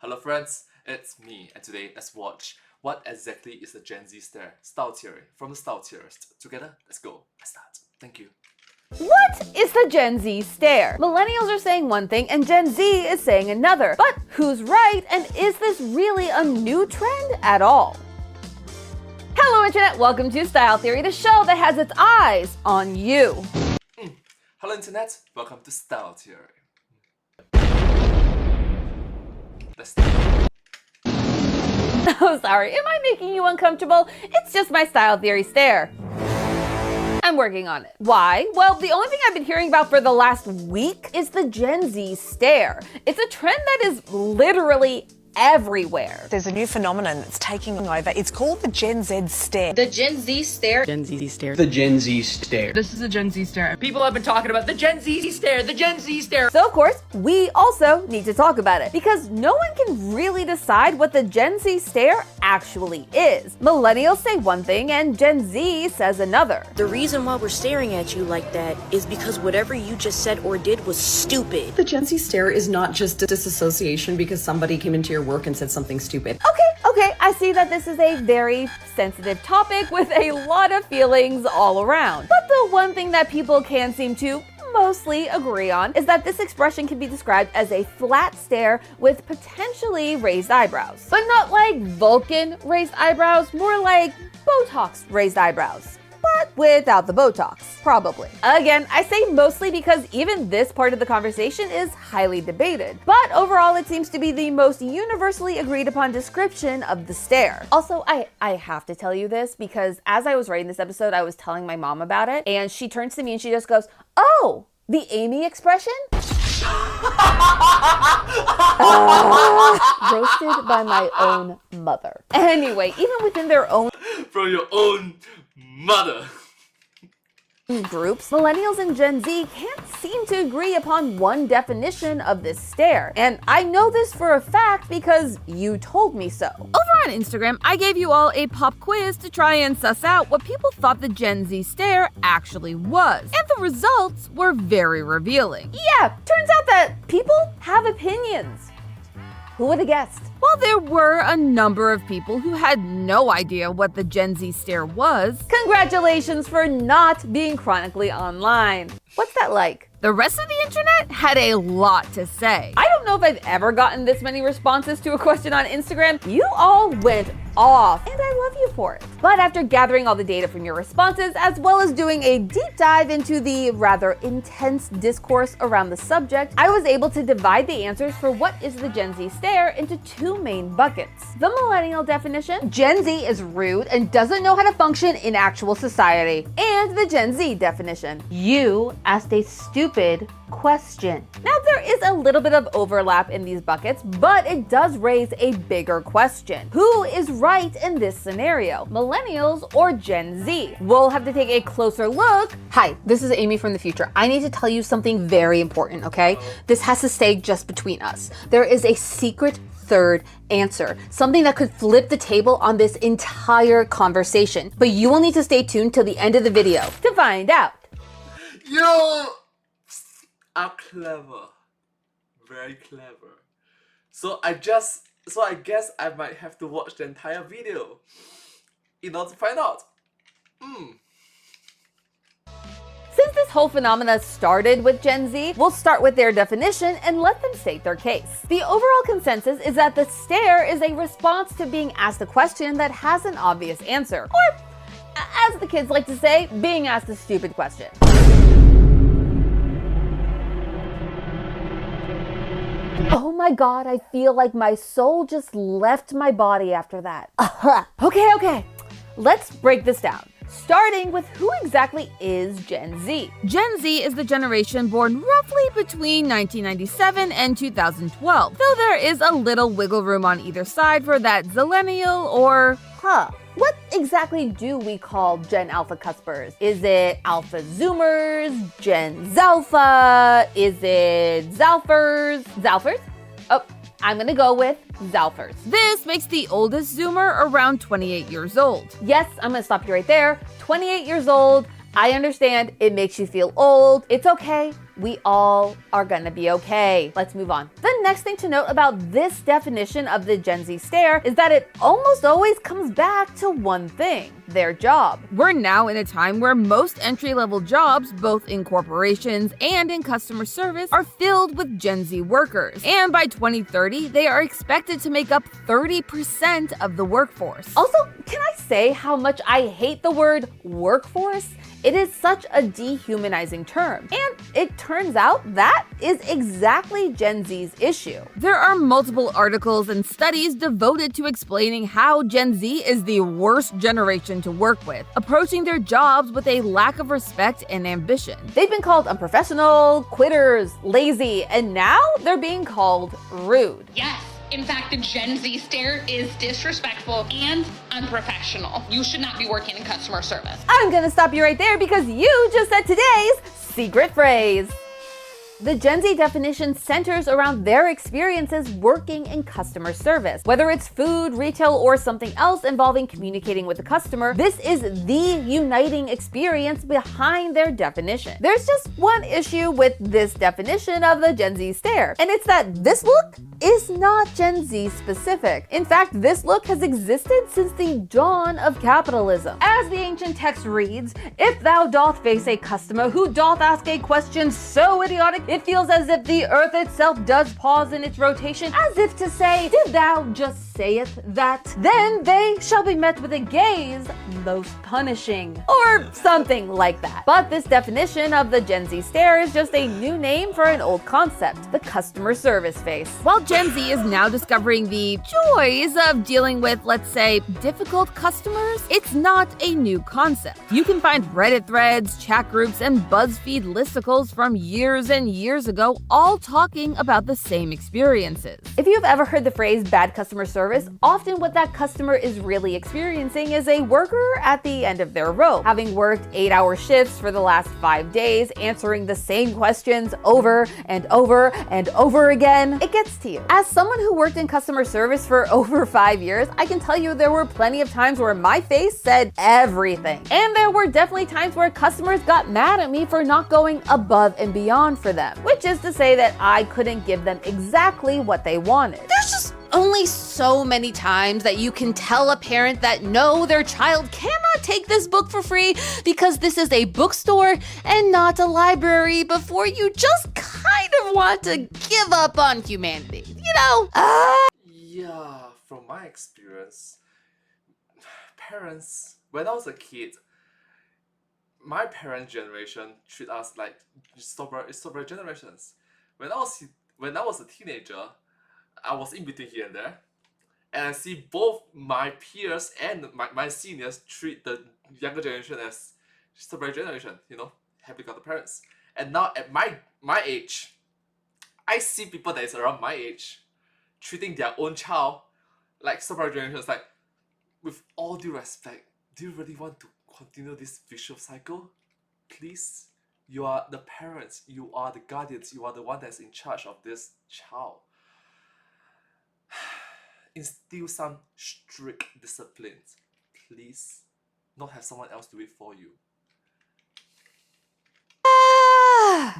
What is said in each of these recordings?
Hello friends, it's me, and today let's watch what exactly is the Gen Z style theory from the style theorist. Together, let's go. Let's start. Thank you. What is the Gen Z stare? Millennials are saying one thing and Gen Z is saying another. But who's right, and is this really a new trend at all? Hello Internet, welcome to Style Theory, the show that has its eyes on you. Hello Internet, welcome to Style Theory. Let's start. Oh, sorry, am I making you uncomfortable? It's just my Style Theory stare. I'm working on it. Why? Well, the only thing I've been hearing about for the last week is the Gen Z stare. It's a trend that is literally everywhere. There's a new phenomenon that's taking over. It's called the Gen Z stare. The Gen Z stare. Gen Z stare. The Gen Z stare. This is a Gen Z stare. People have been talking about the Gen Z stare, the Gen Z stare. So of course, we also need to talk about it because no one can really decide what the Gen Z stare actually is. Millennials say one thing and Gen Z says another. The reason why we're staring at you like that is because whatever you just said or did was stupid. The Gen Z stare is not just a disassociation because somebody came into your work and said something stupid. Okay, I see that this is a very sensitive topic with a lot of feelings all around. But the one thing that people can seem to mostly agree on is that this expression can be described as a flat stare with potentially raised eyebrows. But not like Vulcan raised eyebrows, more like Botox raised eyebrows. But without the Botox, probably. Again, I say mostly because even this part of the conversation is highly debated. But overall, it seems to be the most universally agreed upon description of the stare. Also, I have to tell you this because as I was writing this episode, I was telling my mom about it, and she turns to me and she just goes, "Oh, the Amy expression?" Roasted by my own mother. Anyway, even within their own From your own mother. groups, millennials and Gen Z can't seem to agree upon one definition of this stare. And I know this for a fact because you told me so. Over on Instagram, I gave you all a pop quiz to try and suss out what people thought the Gen Z stare actually was. And the results were very revealing. Yeah, turns out that people have opinions. Who would have guessed? While there were a number of people who had no idea what the Gen Z stare was, congratulations for not being chronically online. What's that like? The rest of the internet had a lot to say. I don't know if I've ever gotten this many responses to a question on Instagram. You all went off, and I love you for it. But after gathering all the data from your responses, as well as doing a deep dive into the rather intense discourse around the subject, I was able to divide the answers for what is the Gen Z stare into two main buckets. The millennial definition, Gen Z is rude and doesn't know how to function in actual society. And the Gen Z definition, you asked a stupid question. Now there is a little bit of overlap in these buckets, but it does raise a bigger question. Who is right in this scenario? Millennials or Gen Z? We'll have to take a closer look. Hi, this is Amy from the future. I need to tell you something very important, okay? This has to stay just between us. There is a secret third answer, something that could flip the table on this entire conversation. But you will need to stay tuned till the end of the video to find out. You are clever. Very clever. So I guess I might have to watch the entire video in order to find out. Since this whole phenomena started with Gen Z, we'll start with their definition and let them state their case. The overall consensus is that the stare is a response to being asked a question that has an obvious answer, or as the kids like to say, being asked a stupid question. Oh my god, I feel like my soul just left my body after that. Okay. Let's break this down. Starting with who exactly is Gen Z. Gen Z is the generation born roughly between 1997 and 2012, though there is a little wiggle room on either side for that zillennial or, what exactly do we call Gen Alpha cuspers? Is it Alpha Zoomers, Gen Zalpha? Is it Zalfers? Zalfers? Oh, I'm gonna go with Zalfers. This makes the oldest Zoomer around 28 years old. Yes, I'm gonna stop you right there. 28 years old, I understand it makes you feel old. It's okay. We all are gonna be okay. Let's move on. The next thing to note about this definition of the Gen Z stare is that it almost always comes back to one thing: their job. We're now in a time where most entry-level jobs, both in corporations and in customer service, are filled with Gen Z workers. And by 2030, they are expected to make up 30% of the workforce. Also, can I say how much I hate the word workforce? It is such a dehumanizing term, and it turns out that is exactly Gen Z's issue. There are multiple articles and studies devoted to explaining how Gen Z is the worst generation to work with, approaching their jobs with a lack of respect and ambition. They've been called unprofessional, quitters, lazy, and now they're being called rude. Yes. In fact, the Gen Z stare is disrespectful and unprofessional. You should not be working in customer service. I'm gonna stop you right there because you just said today's secret phrase. The Gen Z definition centers around their experiences working in customer service. Whether it's food, retail, or something else involving communicating with the customer, this is the uniting experience behind their definition. There's just one issue with this definition of the Gen Z stare, and it's that this look is not Gen Z specific. In fact, this look has existed since the dawn of capitalism. As the ancient text reads, "If thou doth face a customer who doth ask a question so idiotic, it feels as if the earth itself does pause in its rotation, as if to say, did thou just sayeth that? Then they shall be met with a gaze most punishing," or something like that. But this definition of the Gen Z stare is just a new name for an old concept: the customer service face. While Gen Z is now discovering the joys of dealing with, let's say, difficult customers, it's not a new concept. You can find Reddit threads, chat groups, and BuzzFeed listicles from years and years ago all talking about the same experiences. If you've ever heard the phrase bad customer service, often what that customer is really experiencing is a worker at the end of their rope, having worked 8-hour shifts for the last 5 days, answering the same questions over and over and over again. It gets to you. As someone who worked in customer service for over 5 years, I can tell you there were plenty of times where my face said everything. And there were definitely times where customers got mad at me for not going above and beyond for them, which is to say that I couldn't give them exactly what they wanted. There's just only so many times that you can tell a parent that no, their child cannot take this book for free because this is a bookstore and not a library before you just kind of want to give up on humanity. You know? Yeah, from my experience, parents, when I was a kid, my parents' generation treat us like sober generations. When I was a teenager, I was in between here and there, and I see both my peers and my seniors treat the younger generation as sober generation, happily got the parents. And now at my age, I see people that is around my age treating their own child like sober generations. Like, with all due respect, do you really want to continue this vicious cycle? Please, you are the parents, you are the guardians, you are the one that's in charge of this child. Instill some strict disciplines. Please, not have someone else do it for you.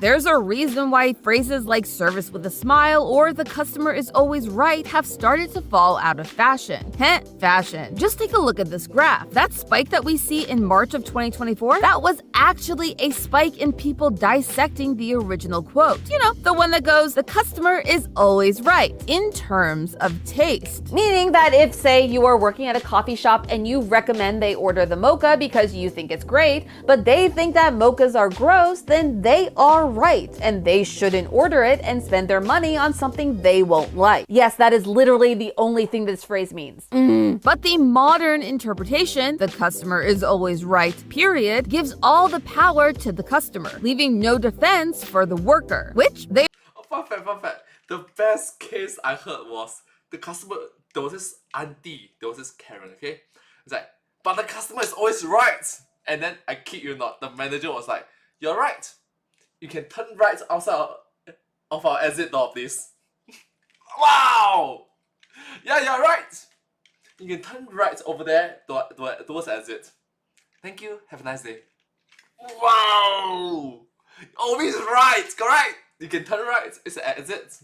There's a reason why phrases like service with a smile or the customer is always right have started to fall out of fashion. Fashion. Just take a look at this graph. That spike that we see in March of 2024, that was actually a spike in people dissecting the original quote. You know, the one that goes, "The customer is always right," in terms of taste. Meaning that if, say, you are working at a coffee shop and you recommend they order the mocha because you think it's great, but they think that mochas are gross, then they are right, and they shouldn't order it and spend their money on something they won't like. Yes, that is literally the only thing this phrase means. But the modern interpretation, "the customer is always right, period," gives all the power to the customer, leaving no defense for the worker, which they Fun fact. The best case I heard was the customer, there was this auntie, there was this Karen, okay? It's like, "But the customer is always right." And then, I kid you not, the manager was like, "You're right. You can turn right outside of our exit door, please." Wow! Yeah, you're right. You can turn right over there towards the exit. Thank you. Have a nice day. Wow! Always right! Correct! You can turn right. It's it.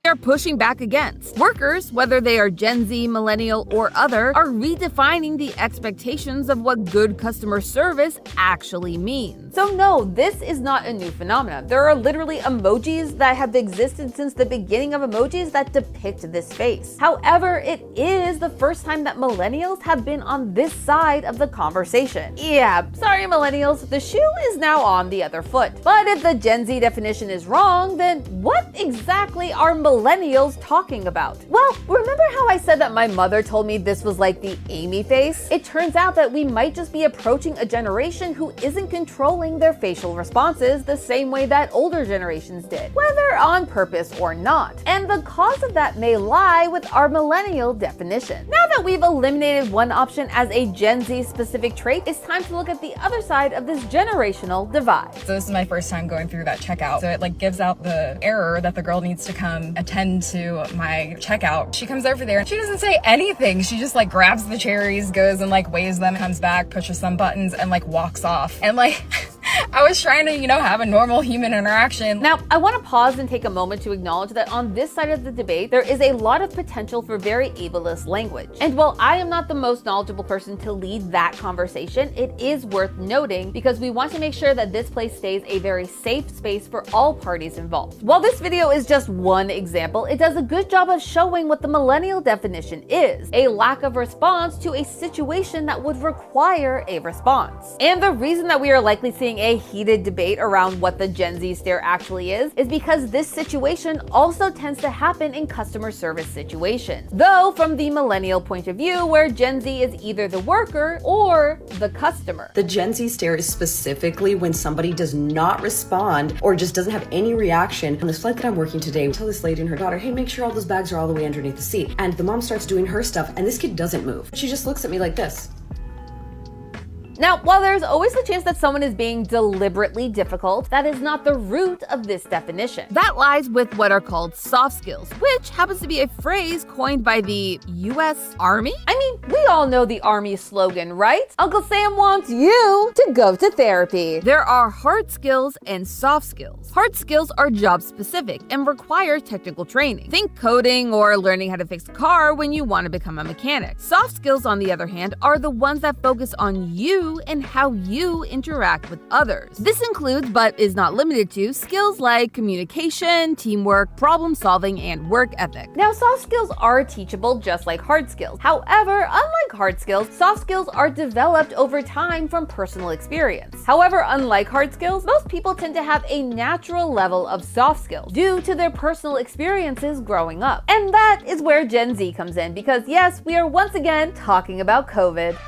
They're pushing back against. Workers, whether they are Gen Z, millennial, or other, are redefining the expectations of what good customer service actually means. So no, this is not a new phenomenon. There are literally emojis that have existed since the beginning of emojis that depict this face. However, it is the first time that millennials have been on this side of the conversation. Yeah, sorry millennials, the shoe is now on the other foot. But if the Gen Z definition is wrong, then what exactly are millennials talking about? Well, remember how I said that my mother told me this was like the Amy face? It turns out that we might just be approaching a generation who isn't controlling their facial responses the same way that older generations did, whether on purpose or not. And the cause of that may lie with our millennial definition. Now that we've eliminated one option as a Gen Z specific trait, it's time to look at the other side of this generational divide. So this is my first time going through that checkout. So it like gives out the error that the girl needs to come attend to my checkout. She comes over there and she doesn't say anything. She just like grabs the cherries, goes and like waves them, comes back, pushes some buttons and like walks off. And like I was trying to, have a normal human interaction. Now, I want to pause and take a moment to acknowledge that on this side of the debate, there is a lot of potential for very ableist language. And while I am not the most knowledgeable person to lead that conversation, it is worth noting because we want to make sure that this place stays a very safe space for all parties involved. While this video is just one example, it does a good job of showing what the millennial definition is: a lack of response to a situation that would require a response. And the reason that we are likely seeing a heated debate around what the Gen Z stare actually is because this situation also tends to happen in customer service situations. Though from the millennial point of view, where Gen Z is either the worker or the customer. The Gen Z stare is specifically when somebody does not respond or just doesn't have any reaction. On this flight that I'm working today, I tell this lady and her daughter, hey, make sure all those bags are all the way underneath the seat. And the mom starts doing her stuff and this kid doesn't move. She just looks at me like this. Now, while there's always the chance that someone is being deliberately difficult, that is not the root of this definition. That lies with what are called soft skills, which happens to be a phrase coined by the US Army. I mean, we all know the Army slogan, right? Uncle Sam wants you to go to therapy. There are hard skills and soft skills. Hard skills are job specific and require technical training. Think coding or learning how to fix a car when you want to become a mechanic. Soft skills, on the other hand, are the ones that focus on you and how you interact with others. This includes, but is not limited to, skills like communication, teamwork, problem solving, and work ethic. Now, soft skills are teachable just like hard skills. However, unlike hard skills, soft skills are developed over time from personal experience. However, unlike hard skills, most people tend to have a natural level of soft skills due to their personal experiences growing up. And that is where Gen Z comes in because yes, we are once again talking about COVID.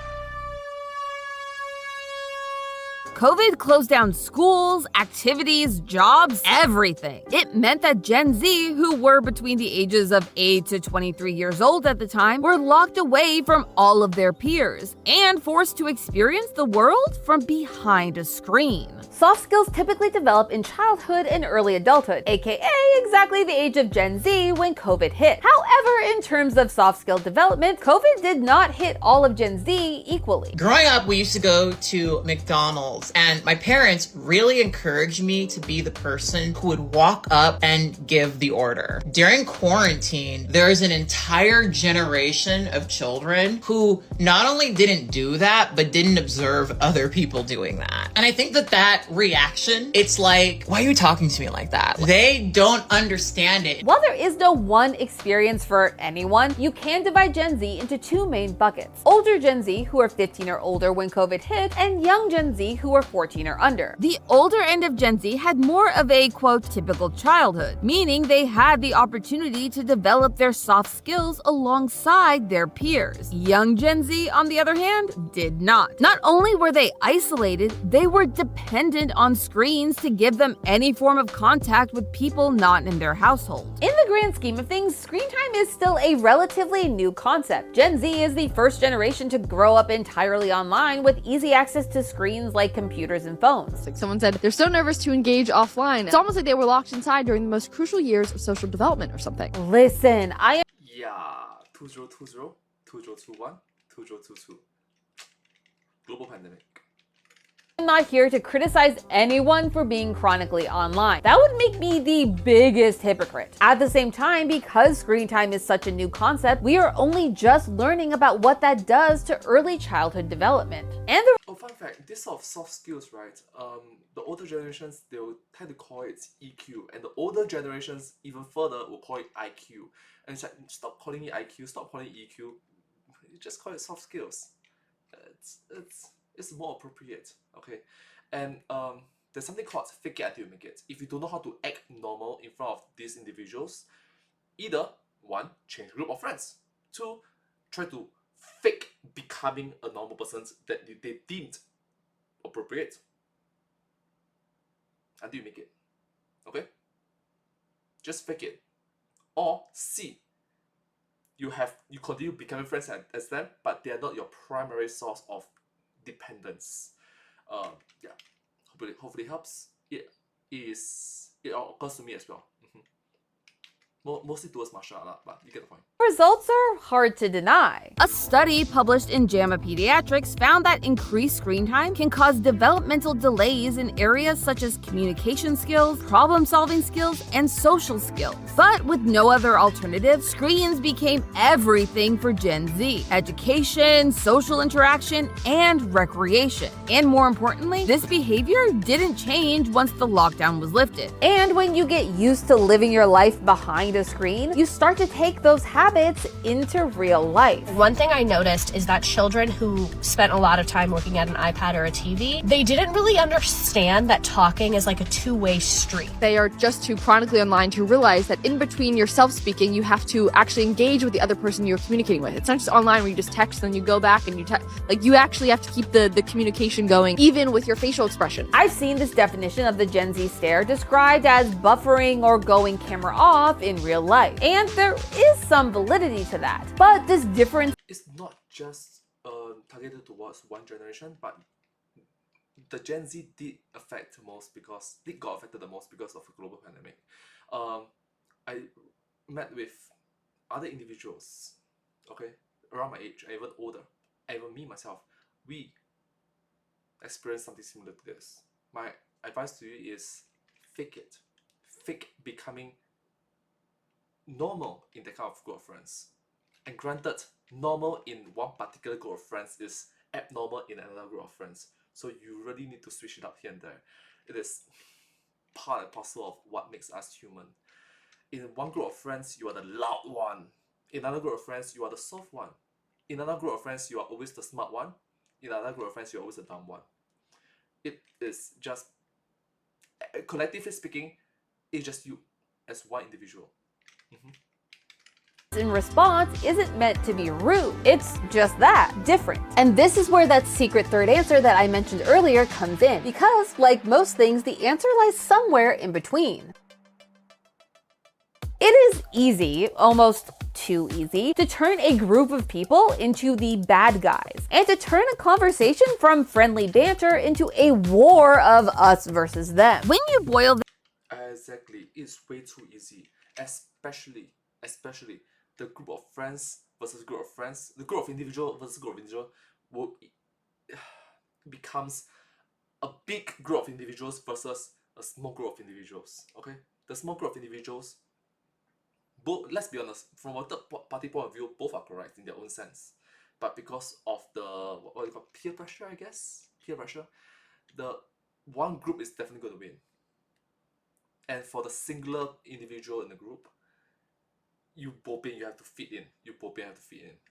COVID closed down schools, activities, jobs, everything. It meant that Gen Z, who were between the ages of 8 to 23 years old at the time, were locked away from all of their peers and forced to experience the world from behind a screen. Soft skills typically develop in childhood and early adulthood, aka exactly the age of Gen Z when COVID hit. However, in terms of soft skill development, COVID did not hit all of Gen Z equally. Growing up, we used to go to McDonald's, and my parents really encouraged me to be the person who would walk up and give the order. During quarantine, there's an entire generation of children who not only didn't do that, but didn't observe other people doing that. And I think that reaction, it's like, why are you talking to me like that? They don't understand it. While there is no one experience for anyone, you can divide Gen Z into two main buckets. Older Gen Z, who are 15 or older when COVID hit, and young Gen Z, who are 14 or under. The older end of Gen Z had more of a, quote, typical childhood, meaning they had the opportunity to develop their soft skills alongside their peers. Young Gen Z, on the other hand, did not. Not only were they isolated, they were dependent on screens to give them any form of contact with people not in their household. In the grand scheme of things, screen time is still a relatively new concept. Gen Z is the first generation to grow up entirely online with easy access to screens like computers and phones. Like someone said, they're so nervous to engage offline. It's almost like they were locked inside during the most crucial years of social development or something. Listen, I am Yeah, 2020, 2021, 2022. Global pandemic. I'm not here to criticize anyone for being chronically online. That would make me the biggest hypocrite. At the same time, because screen time is such a new concept, we are only just learning about what that does to early childhood development. And the fun fact, this sort of soft skills, right? The older generations, they will tend to call it EQ, and the older generations, even further, will call it IQ. And it's like, stop calling it IQ, stop calling it EQ. You just call it soft skills. It's more appropriate, okay? And there's something called fake it until you make it. If you don't know how to act normal in front of these individuals, either one, change group of friends. Two, try to fake becoming a normal person that they deemed appropriate until you make it. Okay? Just fake it. Or C, you continue becoming friends as them, but they are not your primary source of dependence. Yeah, hopefully helps. It occurs to me as well. Mostly towards martial art, but you get the point. results are hard to deny. A study published in JAMA Pediatrics found that increased screen time can cause developmental delays in areas such as communication skills, problem-solving skills, and social skills. But with no other alternative, screens became everything for Gen Z: education, social interaction, and recreation. And more importantly, this behavior didn't change once the lockdown was lifted. And when you get used to living your life behind a screen, you start to take those habits into real life. One thing I noticed is that children who spent a lot of time looking at an iPad or a TV, they didn't really understand that talking is like a two-way street. They are just too chronically online to realize that in between your self-speaking, you have to actually engage with the other person you're communicating with. It's not just online where you just text and then you go back and you text. Like, you actually have to keep the communication going, even with your facial expression. I've seen this definition of the Gen Z stare described as buffering or going camera off in real life. And there is some validity to that. But this difference is not just targeted towards one generation, but the Gen Z did got affected the most because of the global pandemic. I met with other individuals, okay, around my age, and even older, and even me myself, we experienced something similar to this. My advice to you is fake it. Fake becoming normal in that kind of group of friends. And granted, normal in one particular group of friends is abnormal in another group of friends. So you really need to switch it up here and there. It is part and parcel of what makes us human. In one group of friends, you are the loud one. In another group of friends, you are the soft one. In another group of friends, you are always the smart one. In another group of friends, you are always the dumb one. It is just, collectively speaking, it's just you as one individual. in response isn't meant to be rude. It's just that, different. And this is where that secret third answer that I mentioned earlier comes in. Because, like most things, the answer lies somewhere in between. It is easy, almost too easy, to turn a group of people into the bad guys, and to turn a conversation from friendly banter into a war of us versus them. When you boil Exactly, it's way too easy, especially the group of friends versus group of friends, the group of individual versus group of individual becomes a big group of individuals versus a small group of individuals. Okay, the small group of individuals, both, let's be honest, from a third party point of view, both are correct in their own sense, but because of the what you call peer pressure, I guess, the one group is definitely going to win. And for the singular individual in the group, you have to fit in.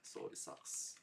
So it sucks.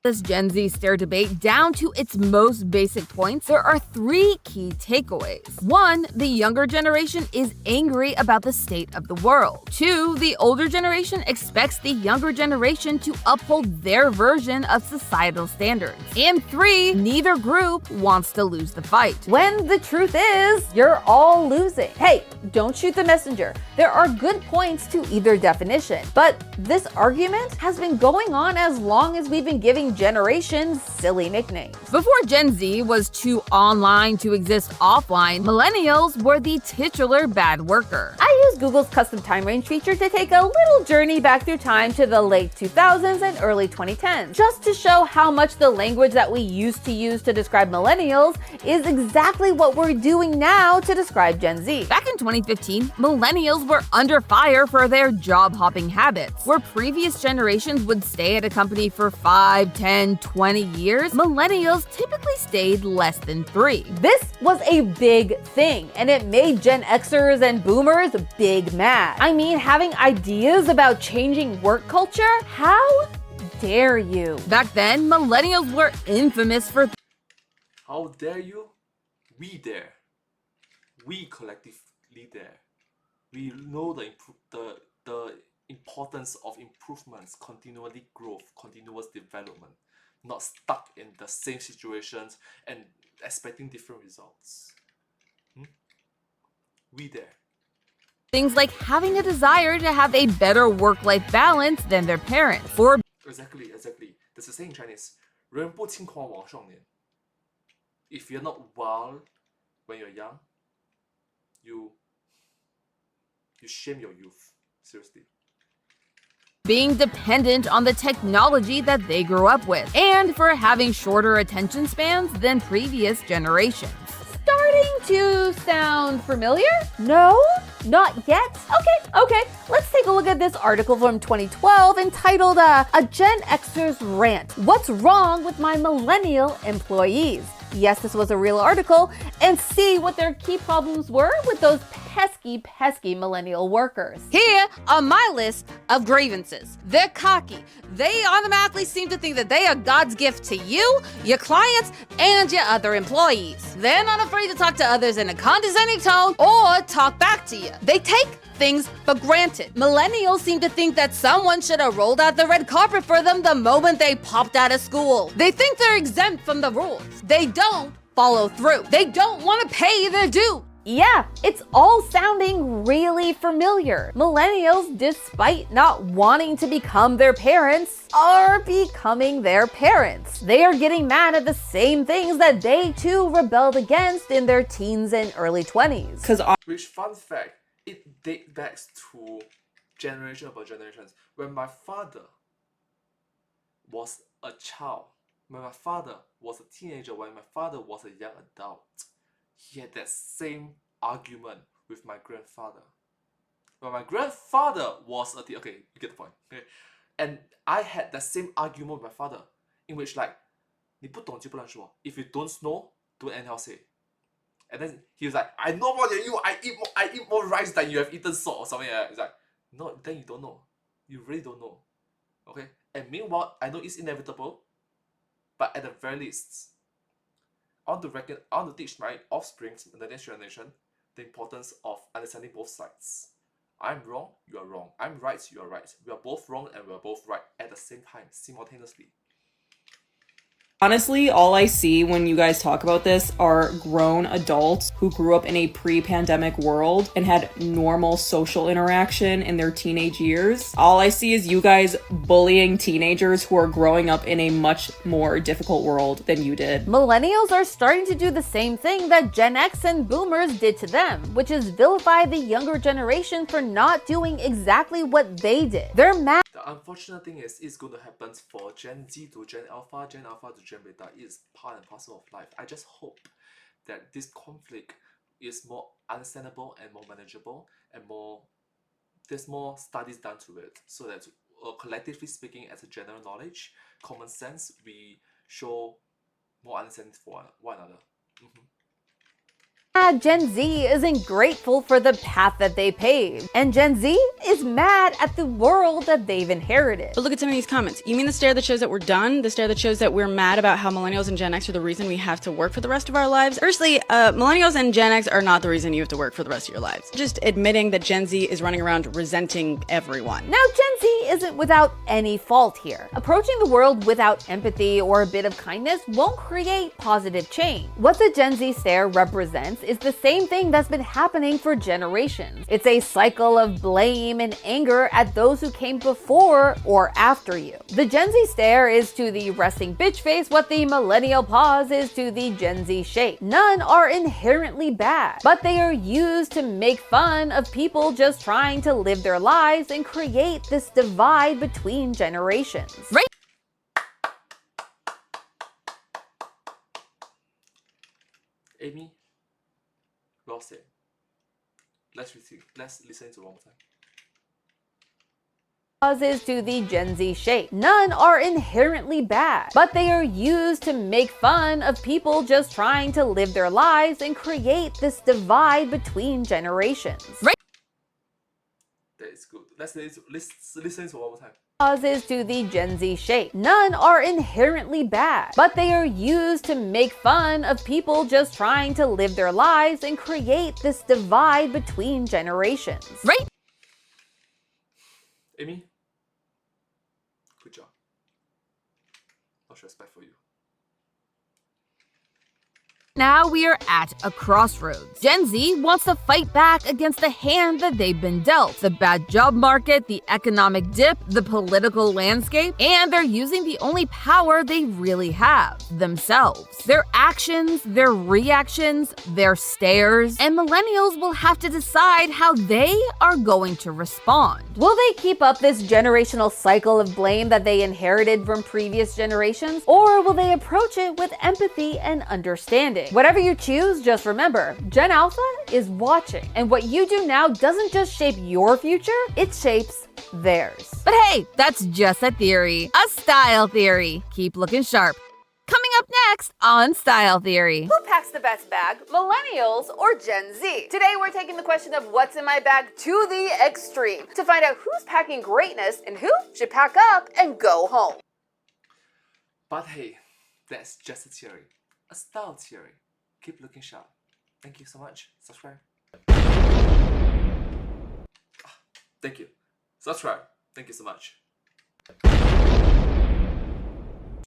this Gen Z stare debate down to its most basic points, there are three key takeaways. 1. The younger generation is angry about the state of the world. 2. The older generation expects the younger generation to uphold their version of societal standards. And 3. Neither group wants to lose the fight. When the truth is, you're all losing. Hey, don't shoot the messenger. There are good points to either definition, but this argument has been going on as long as we've been giving of Generation's silly nicknames. Before Gen Z was too online to exist offline, millennials were the titular bad worker. I used Google's custom time range feature to take a little journey back through time to the late 2000s and early 2010s, just to show how much the language that we used to use to describe millennials is exactly what we're doing now to describe Gen Z. Back in 2015, millennials were under fire for their job-hopping habits. Where previous generations would stay at a company for 5, 10, 20 years, millennials typically stayed less than 3. This was a big thing, and it made Gen Xers and Boomers big mad. I mean, having ideas about changing work culture? How dare you? Back then, millennials were infamous for How dare you? We dare. We collectively dare. We know the importance of improvements, continually growth, continuous development, not stuck in the same situations and expecting different results. We dare. things like having a desire to have a better work-life balance than their parents, or Exactly. There's a saying in Chinese, 人不轻狂枉少年. If you're not wild when you're young, you shame your youth. Seriously. being dependent on the technology that they grew up with, and for having shorter attention spans than previous generations. Starting to sound familiar? No? Not yet? Okay. Let's take a look at this article from 2012 entitled, A Gen Xer's Rant. What's wrong with my millennial employees? Yes, this was a real article, and see what their key problems were with those pesky millennial workers. Here are my list of grievances. They're cocky. They automatically seem to think that they are God's gift to you, your clients, and your other employees. They're not afraid to talk to others in a condescending tone or talk back to you. They take things for granted. Millennials seem to think that someone should have rolled out the red carpet for them the moment they popped out of school. They think they're exempt from the rules. They don't follow through. They don't want to pay their due. Yeah, it's all sounding really familiar. Millennials, despite not wanting to become their parents, are becoming their parents. They are getting mad at the same things that they too rebelled against in their teens and early 20s. Which, fun fact, it dates back to generation upon generations. When my father was a child, when my father was a teenager, when my father was a young adult, he had that same argument with my grandfather. When my grandfather was okay, you get the point. Okay? And I had that same argument with my father, in which like, 你不懂就不能说. If you don't know, don't anyhow say. And then he was like, I know more than you. I eat more rice than you have eaten salt or something like that. It's like, no, then you don't know. You really don't know. Okay? And meanwhile, I know it's inevitable, but at the very least, I want to teach my offspring, the next generation, the importance of understanding both sides. I'm wrong, you are wrong. I'm right, you are right. We are both wrong and we are both right at the same time, simultaneously. Honestly, all I see when you guys talk about this are grown adults who grew up in a pre-pandemic world and had normal social interaction in their teenage years. All I see is you guys bullying teenagers who are growing up in a much more difficult world than you did. Millennials are starting to do the same thing that Gen X and Boomers did to them, which is vilify the younger generation for not doing exactly what they did. They're mad. The unfortunate thing is, it's going to happen for Gen Z to Gen Alpha to Gen Beta. It's part and parcel of life. I just hope that this conflict is more understandable and more manageable, and there's more studies done to it, so that collectively speaking, as a general knowledge, common sense, we show more understanding for one another. Gen Z isn't grateful for the path that they paved, and Gen Z is mad at the world that they've inherited. But look at some of these comments. You mean the stare that shows that we're done? The stare that shows that we're mad about how millennials and Gen X are the reason we have to work for the rest of our lives? Firstly, millennials and Gen X are not the reason you have to work for the rest of your lives. Just admitting that Gen Z is running around resenting everyone. Now, Gen Z isn't without any fault here. Approaching the world without empathy or a bit of kindness won't create positive change. What the Gen Z stare represents is the same thing that's been happening for generations. It's a cycle of blame and anger at those who came before or after you. The Gen Z stare is to the resting bitch face what the millennial pause is to the Gen Z shape. None are inherently bad, but they are used to make fun of people just trying to live their lives and create this divide between generations. Right? Amy, well said. Let's listen to it one more time. Pauses to the Gen Z shape. None are inherently bad, but they are used to make fun of people just trying to live their lives and create this divide between generations. Right? That is good. Let's listen to it one more time. Pauses to the Gen Z shape. None are inherently bad, but they are used to make fun of people just trying to live their lives and create this divide between generations. Right? Amy, good job. Much respect for you. Now we are at a crossroads. Gen Z wants to fight back against the hand that they've been dealt. The bad job market, the economic dip, the political landscape, and they're using the only power they really have, themselves. Their actions, their reactions, their stares, and millennials will have to decide how they are going to respond. Will they keep up this generational cycle of blame that they inherited from previous generations, or will they approach it with empathy and understanding? Whatever you choose, just remember, Gen Alpha is watching, and what you do now doesn't just shape your future, it shapes theirs. But hey, that's just a theory, a style theory. Keep looking sharp. Coming up next on Style Theory. Who packs the best bag, millennials or Gen Z? Today we're taking the question of what's in my bag to the extreme to find out who's packing greatness and who should pack up and go home. But hey, that's just a theory. A style theory. Keep looking sharp. Thank you so much. Subscribe. Thank you. Subscribe. Thank you so much.